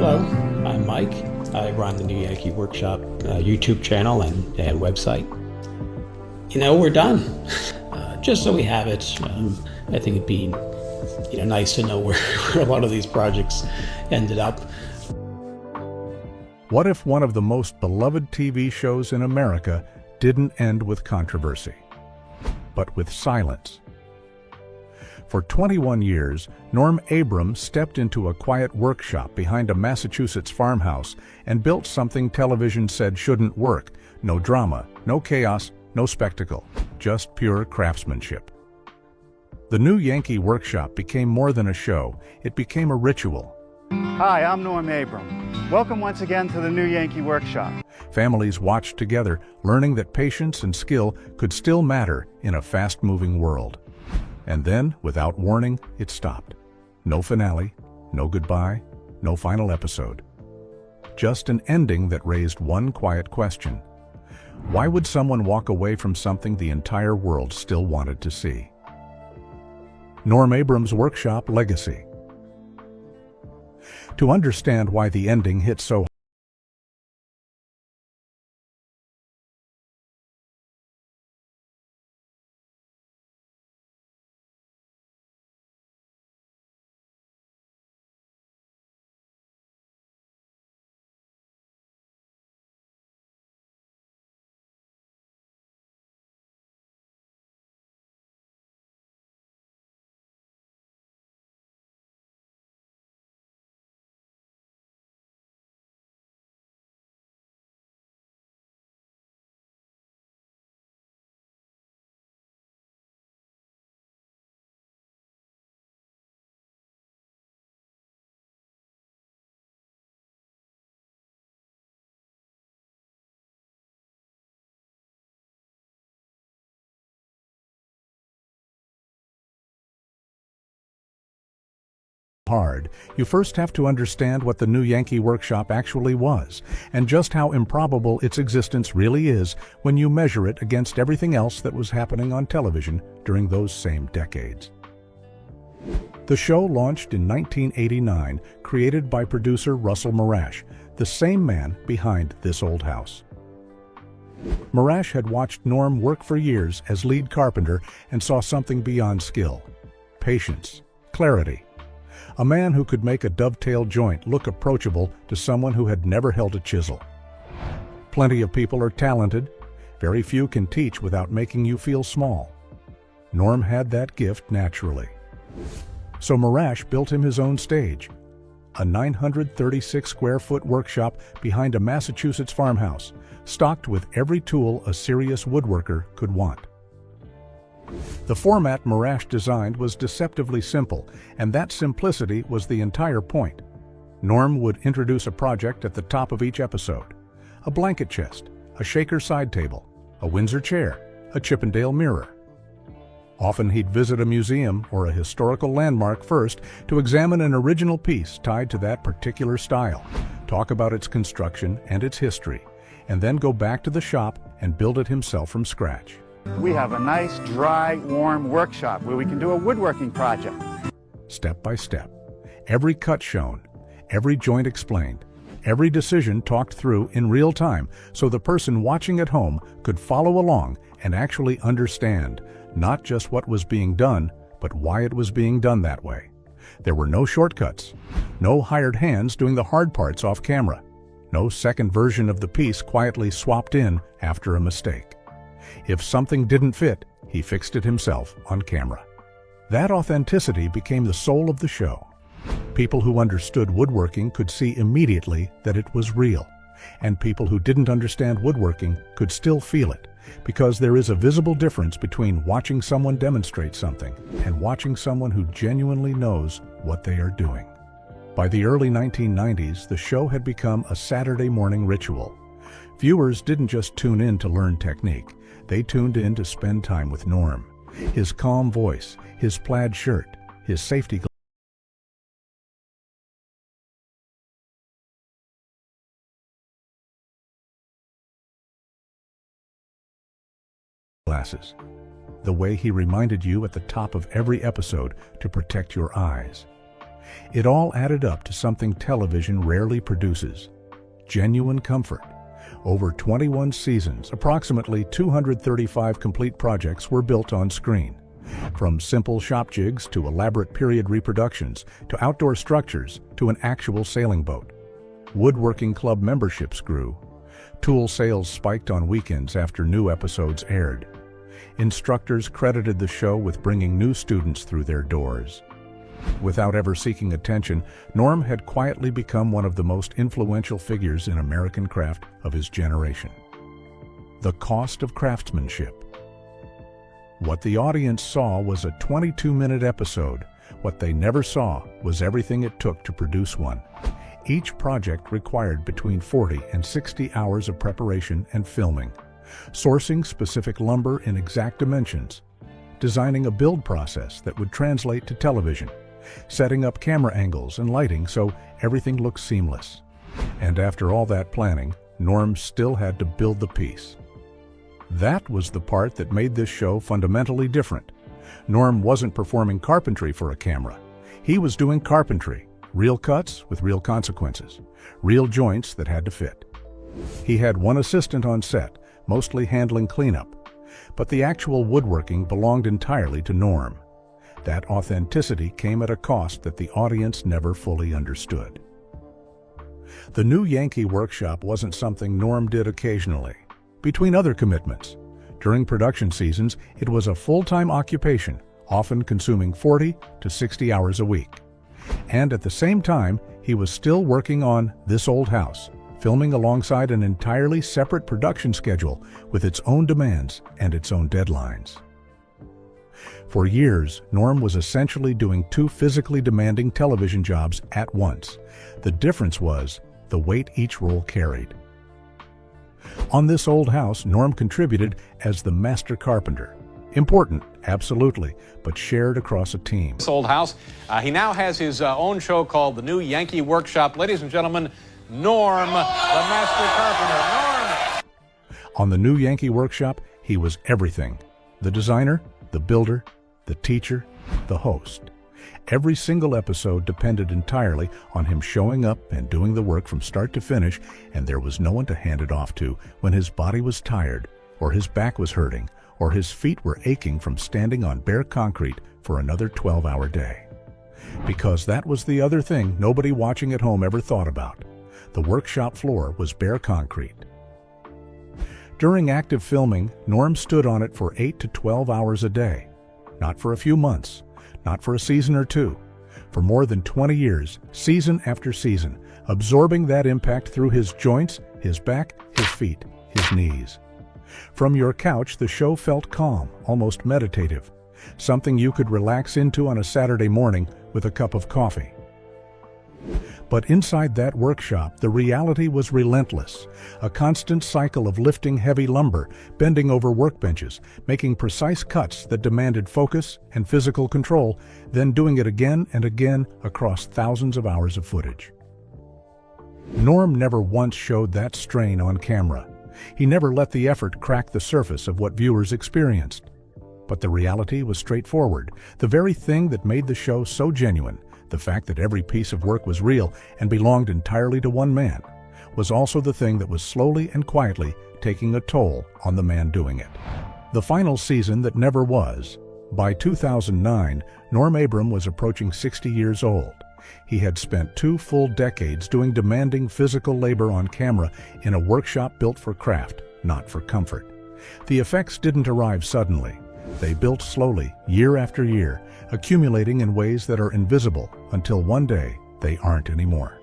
Hello, I'm Mike. I run the New Yankee Workshop YouTube channel and website. We're done. Just so we have it, I think it'd be nice to know where a lot of these projects ended up. What if one of the most beloved TV shows in America didn't end with controversy, but with silence? For 21 years, Norm Abrams stepped into a quiet workshop behind a Massachusetts farmhouse and built something television said shouldn't work. No drama, no chaos, no spectacle, just pure craftsmanship. The New Yankee Workshop became more than a show, it became a ritual. Hi, I'm Norm Abrams. Welcome once again to the New Yankee Workshop. Families watched together, learning that patience and skill could still matter in a fast-moving world. And then, without warning, it stopped. No finale, no goodbye, no final episode. Just an ending that raised one quiet question. Why would someone walk away from something the entire world still wanted to see? Norm Abrams' Workshop Legacy. To understand why the ending hit so hard, you first have to understand what the New Yankee Workshop actually was, and just how improbable its existence really is when you measure it against everything else that was happening on television during those same decades. The show launched in 1989, created by producer Russell Marash, the same man behind This Old House. Marash had watched Norm work for years as lead carpenter and saw something beyond skill: patience, clarity. A man who could make a dovetail joint look approachable to someone who had never held a chisel. Plenty of people are talented. Very few can teach without making you feel small. Norm had that gift naturally. So Marash built him his own stage, a 936-square-foot workshop behind a Massachusetts farmhouse, stocked with every tool a serious woodworker could want. The format Marash designed was deceptively simple, and that simplicity was the entire point. Norm would introduce a project at the top of each episode: a blanket chest, a shaker side table, a Windsor chair, a Chippendale mirror. Often he'd visit a museum or a historical landmark first to examine an original piece tied to that particular style, talk about its construction and its history, and then go back to the shop and build it himself from scratch. We have a nice, dry, warm workshop where we can do a woodworking project. Step by step, every cut shown, every joint explained, every decision talked through in real time so the person watching at home could follow along and actually understand not just what was being done, but why it was being done that way. There were no shortcuts, no hired hands doing the hard parts off camera, no second version of the piece quietly swapped in after a mistake. If something didn't fit, he fixed it himself on camera. That authenticity became the soul of the show. People who understood woodworking could see immediately that it was real, and people who didn't understand woodworking could still feel it, because there is a visible difference between watching someone demonstrate something and watching someone who genuinely knows what they are doing. By the early 1990s, the show had become a Saturday morning ritual. Viewers didn't just tune in to learn technique. They tuned in to spend time with Norm. His calm voice, his plaid shirt, his safety glasses. The way he reminded you at the top of every episode to protect your eyes. It all added up to something television rarely produces: genuine comfort. Over 21 seasons, approximately 235 complete projects were built on screen. From simple shop jigs to elaborate period reproductions, to outdoor structures, to an actual sailing boat. Woodworking club memberships grew. Tool sales spiked on weekends after new episodes aired. Instructors credited the show with bringing new students through their doors. Without ever seeking attention, Norm had quietly become one of the most influential figures in American craft of his generation. The cost of craftsmanship. What the audience saw was a 22-minute episode. What they never saw was everything it took to produce one. Each project required between 40 and 60 hours of preparation and filming, sourcing specific lumber in exact dimensions, designing a build process that would translate to television, setting up camera angles and lighting so everything looked seamless. And after all that planning, Norm still had to build the piece. That was the part that made this show fundamentally different. Norm wasn't performing carpentry for a camera. He was doing carpentry, real cuts with real consequences, real joints that had to fit. He had one assistant on set, mostly handling cleanup, but the actual woodworking belonged entirely to Norm. That authenticity came at a cost that the audience never fully understood. The new Yankee workshop wasn't something Norm did occasionally, between other commitments. During production seasons, it was a full-time occupation, often consuming 40 to 60 hours a week. And at the same time, he was still working on This Old House, filming alongside an entirely separate production schedule with its own demands and its own deadlines. For years, Norm was essentially doing two physically demanding television jobs at once. The difference was the weight each role carried. On This Old House, Norm contributed as the master carpenter. Important, absolutely, but shared across a team. This Old House, he now has his own show called The New Yankee Workshop. Ladies and gentlemen, Norm, the master carpenter. Norm! On the New Yankee Workshop, he was everything: the designer, the builder, the teacher, the host. Every single episode depended entirely on him showing up and doing the work from start to finish, and there was no one to hand it off to when his body was tired, or his back was hurting, or his feet were aching from standing on bare concrete for another 12-hour day. Because that was the other thing nobody watching at home ever thought about. The workshop floor was bare concrete. During active filming, Norm stood on it for 8 to 12 hours a day. Not for a few months, not for a season or two. For more than 20 years, season after season, absorbing that impact through his joints, his back, his feet, his knees. From your couch, the show felt calm, almost meditative, something you could relax into on a Saturday morning with a cup of coffee. But inside that workshop, the reality was relentless, a constant cycle of lifting heavy lumber, bending over workbenches, making precise cuts that demanded focus and physical control, then doing it again and again across thousands of hours of footage. Norm never once showed that strain on camera. He never let the effort crack the surface of what viewers experienced. But the reality was straightforward, the very thing that made the show so genuine. The fact that every piece of work was real and belonged entirely to one man was also the thing that was slowly and quietly taking a toll on the man doing it. The final season that never was. By 2009, Norm Abram was approaching 60 years old. He had spent 2 full decades doing demanding physical labor on camera in a workshop built for craft, not for comfort. The effects didn't arrive suddenly. They built slowly, year after year, accumulating in ways that are invisible until one day they aren't anymore.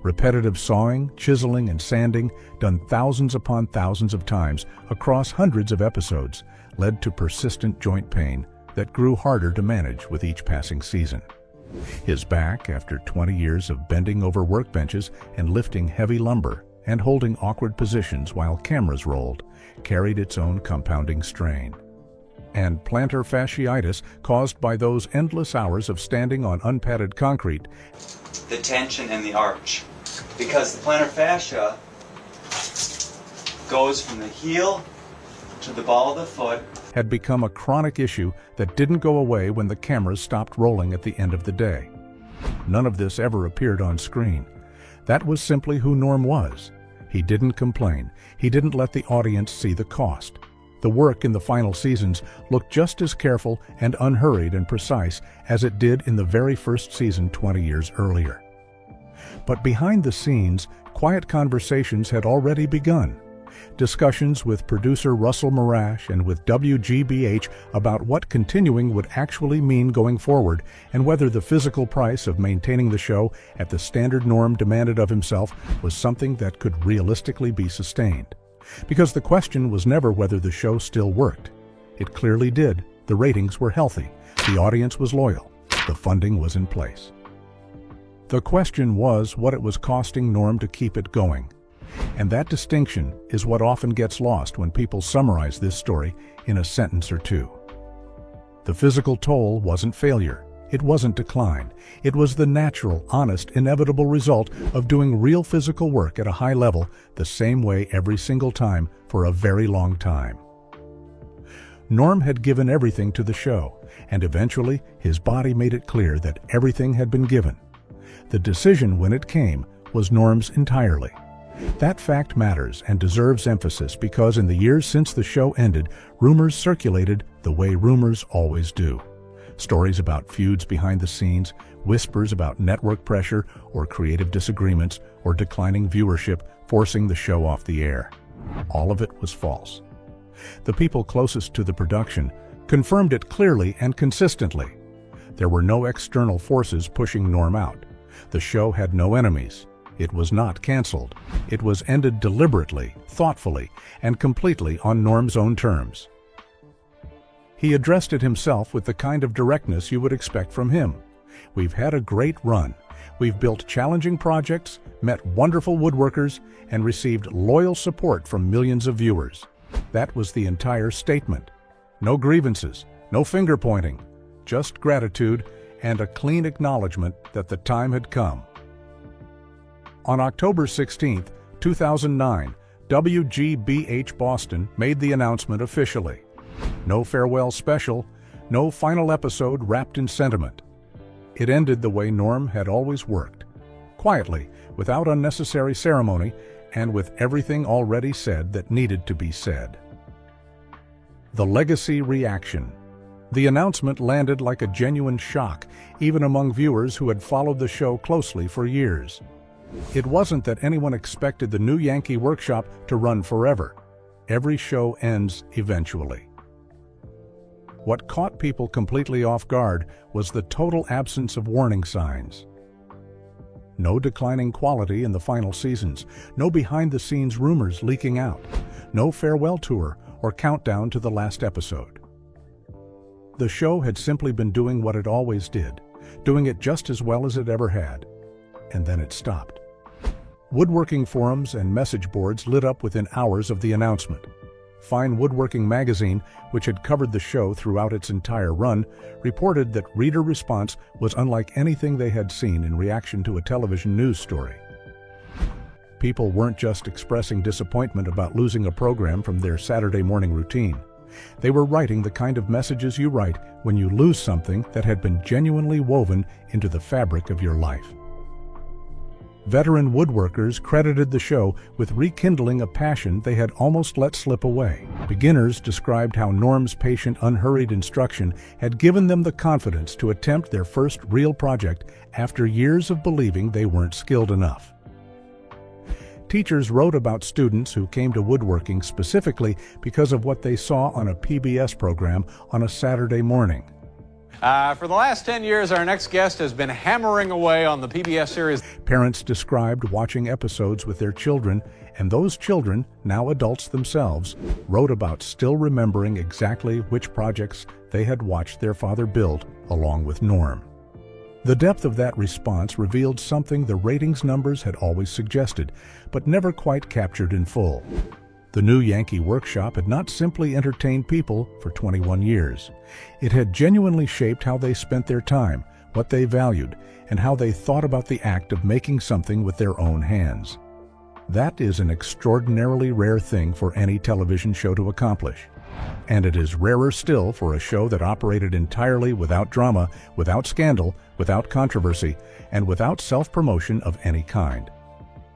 Repetitive sawing, chiseling, and sanding, done thousands upon thousands of times across hundreds of episodes, led to persistent joint pain that grew harder to manage with each passing season. His back, after 20 years of bending over workbenches and lifting heavy lumber and holding awkward positions while cameras rolled, carried its own compounding strain. And plantar fasciitis, caused by those endless hours of standing on unpadded concrete. The tension in the arch. Because the plantar fascia goes from the heel to the ball of the foot. Had become a chronic issue that didn't go away when the cameras stopped rolling at the end of the day. None of this ever appeared on screen. That was simply who Norm was. He didn't complain. He didn't let the audience see the cost. The work in the final seasons looked just as careful and unhurried and precise as it did in the very first season 20 years earlier. But behind the scenes, quiet conversations had already begun. Discussions with producer Russell Marash and with WGBH about what continuing would actually mean going forward and whether the physical price of maintaining the show at the standard Norm demanded of himself was something that could realistically be sustained. Because the question was never whether the show still worked. It clearly did. The ratings were healthy. The audience was loyal. The funding was in place. The question was what it was costing Norm to keep it going. And that distinction is what often gets lost when people summarize this story in a sentence or two. The physical toll wasn't failure. It wasn't decline. It was the natural, honest, inevitable result of doing real physical work at a high level the same way every single time for a very long time. Norm had given everything to the show, and eventually his body made it clear that everything had been given. The decision, when it came, was Norm's entirely. That fact matters and deserves emphasis because in the years since the show ended, rumors circulated the way rumors always do. Stories about feuds behind the scenes, whispers about network pressure or creative disagreements or declining viewership forcing the show off the air. All of it was false. The people closest to the production confirmed it clearly and consistently. There were no external forces pushing Norm out. The show had no enemies. It was not canceled. It was ended deliberately, thoughtfully, and completely on Norm's own terms. He addressed it himself with the kind of directness you would expect from him. We've had a great run. We've built challenging projects, met wonderful woodworkers, and received loyal support from millions of viewers. That was the entire statement. No grievances, no finger-pointing, just gratitude and a clean acknowledgement that the time had come. On October 16, 2009, WGBH Boston made the announcement officially. No farewell special, no final episode wrapped in sentiment. It ended the way Norm had always worked, quietly, without unnecessary ceremony, and with everything already said that needed to be said. The legacy reaction. The announcement landed like a genuine shock, even among viewers who had followed the show closely for years. It wasn't that anyone expected the new Yankee Workshop to run forever. Every show ends eventually. What caught people completely off guard was the total absence of warning signs. No declining quality in the final seasons, no behind-the-scenes rumors leaking out, no farewell tour or countdown to the last episode. The show had simply been doing what it always did, doing it just as well as it ever had. And then it stopped. Woodworking forums and message boards lit up within hours of the announcement. Fine Woodworking magazine, which had covered the show throughout its entire run, reported that reader response was unlike anything they had seen in reaction to a television news story. People weren't just expressing disappointment about losing a program from their Saturday morning routine. They were writing the kind of messages you write when you lose something that had been genuinely woven into the fabric of your life. Veteran woodworkers credited the show with rekindling a passion they had almost let slip away. Beginners described how Norm's patient, unhurried instruction had given them the confidence to attempt their first real project after years of believing they weren't skilled enough. Teachers wrote about students who came to woodworking specifically because of what they saw on a PBS program on a Saturday morning. For the last 10 years, our next guest has been hammering away on the PBS series. Parents described watching episodes with their children, and those children, now adults themselves, wrote about still remembering exactly which projects they had watched their father build along with Norm. The depth of that response revealed something the ratings numbers had always suggested, but never quite captured in full. The new Yankee Workshop had not simply entertained people for 21 years. It had genuinely shaped how they spent their time, what they valued, and how they thought about the act of making something with their own hands. That is an extraordinarily rare thing for any television show to accomplish. And it is rarer still for a show that operated entirely without drama, without scandal, without controversy, and without self-promotion of any kind.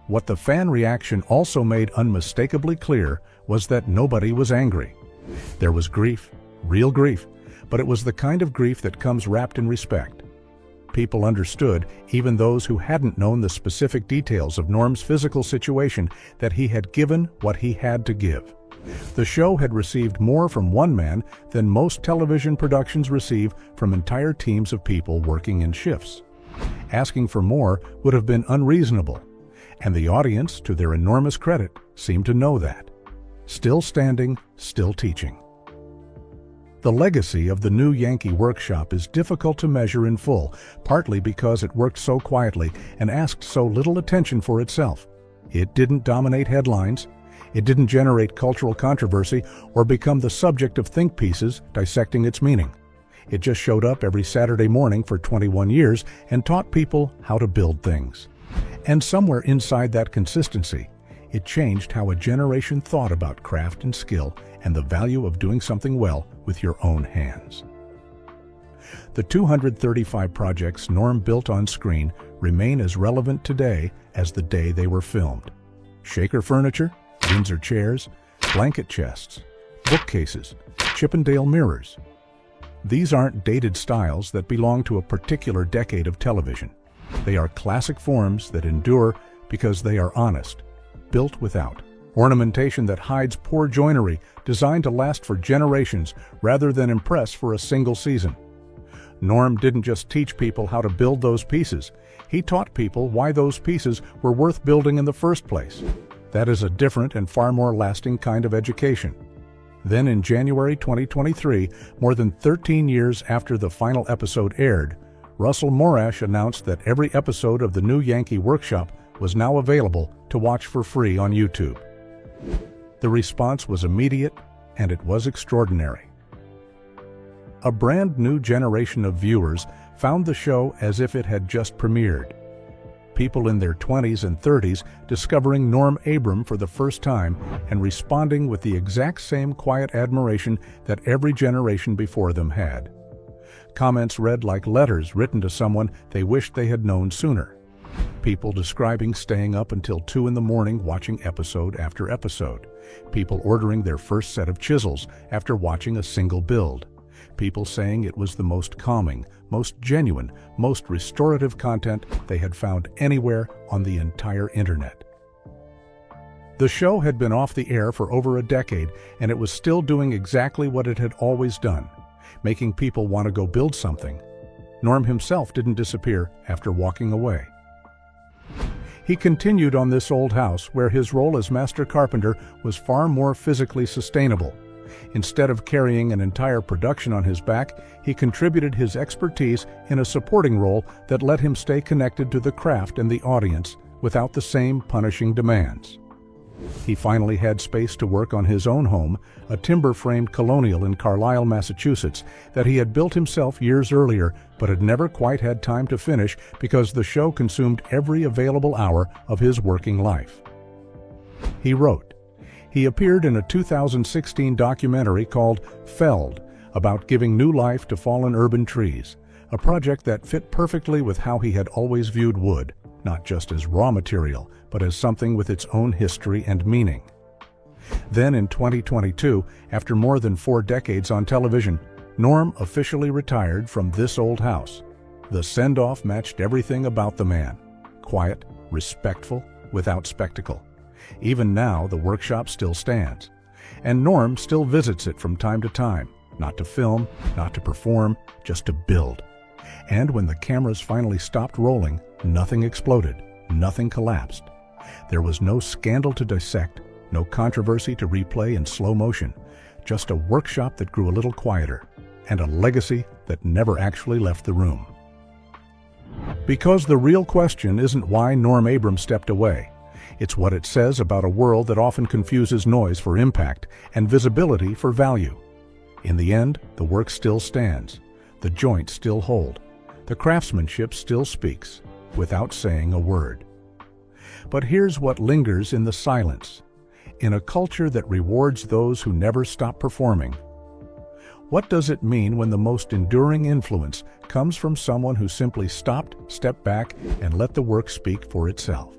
What the fan reaction also made unmistakably clear was that nobody was angry. There was grief, real grief, but it was the kind of grief that comes wrapped in respect. People understood, even those who hadn't known the specific details of Norm's physical situation, that he had given what he had to give. The show had received more from one man than most television productions receive from entire teams of people working in shifts. Asking for more would have been unreasonable, and the audience, to their enormous credit, seemed to know that. Still standing, still teaching. The legacy of the new Yankee workshop is difficult to measure in full, partly because it worked so quietly and asked so little attention for itself. It didn't dominate headlines. It didn't generate cultural controversy or become the subject of think pieces dissecting its meaning. It just showed up every Saturday morning for 21 years and taught people how to build things. And somewhere inside that consistency, it changed how a generation thought about craft and skill and the value of doing something well with your own hands. The 235 projects Norm built on screen remain as relevant today as the day they were filmed. Shaker furniture, Windsor chairs, blanket chests, bookcases, Chippendale mirrors. These aren't dated styles that belong to a particular decade of television. They are classic forms that endure because they are honest, built without ornamentation that hides poor joinery, designed to last for generations rather than impress for a single season. Norm didn't just teach people how to build those pieces. He taught people why those pieces were worth building in the first place. That is a different and far more lasting kind of education. Then in January 2023, more than 13 years after the final episode aired, Russell Morash announced that every episode of the new Yankee Workshop was now available to watch for free on YouTube. The response was immediate, and it was extraordinary. A brand new generation of viewers found the show as if it had just premiered. People in their 20s and 30s discovering Norm Abram for the first time and responding with the exact same quiet admiration that every generation before them had. Comments read like letters written to someone they wished they had known sooner. People describing staying up until 2 in the morning watching episode after episode. People ordering their first set of chisels after watching a single build. People saying it was the most calming, most genuine, most restorative content they had found anywhere on the entire internet. The show had been off the air for over a decade, and it was still doing exactly what it had always done, making people want to go build something. Norm himself didn't disappear after walking away. He continued on this old house where his role as master carpenter was far more physically sustainable. Instead of carrying an entire production on his back, he contributed his expertise in a supporting role that let him stay connected to the craft and the audience without the same punishing demands. He finally had space to work on his own home, a timber-framed colonial in Carlisle, Massachusetts, that he had built himself years earlier but had never quite had time to finish because the show consumed every available hour of his working life. He wrote. He appeared in a 2016 documentary called Felled, about giving new life to fallen urban trees, a project that fit perfectly with how he had always viewed wood, not just as raw material, but as something with its own history and meaning. Then in 2022, after more than 4 decades on television, Norm officially retired from this old house. The send-off matched everything about the man. Quiet, respectful, without spectacle. Even now, the workshop still stands. And Norm still visits it from time to time, not to film, not to perform, just to build. And when the cameras finally stopped rolling, nothing exploded, nothing collapsed. There was no scandal to dissect, no controversy to replay in slow motion, just a workshop that grew a little quieter, and a legacy that never actually left the room. Because the real question isn't why Norm Abram stepped away. It's what it says about a world that often confuses noise for impact and visibility for value. In the end, the work still stands. The joints still hold. The craftsmanship still speaks, without saying a word. But here's what lingers in the silence. in a culture that rewards those who never stop performing? What does it mean when the most enduring influence comes from someone who simply stopped, stepped back, and let the work speak for itself?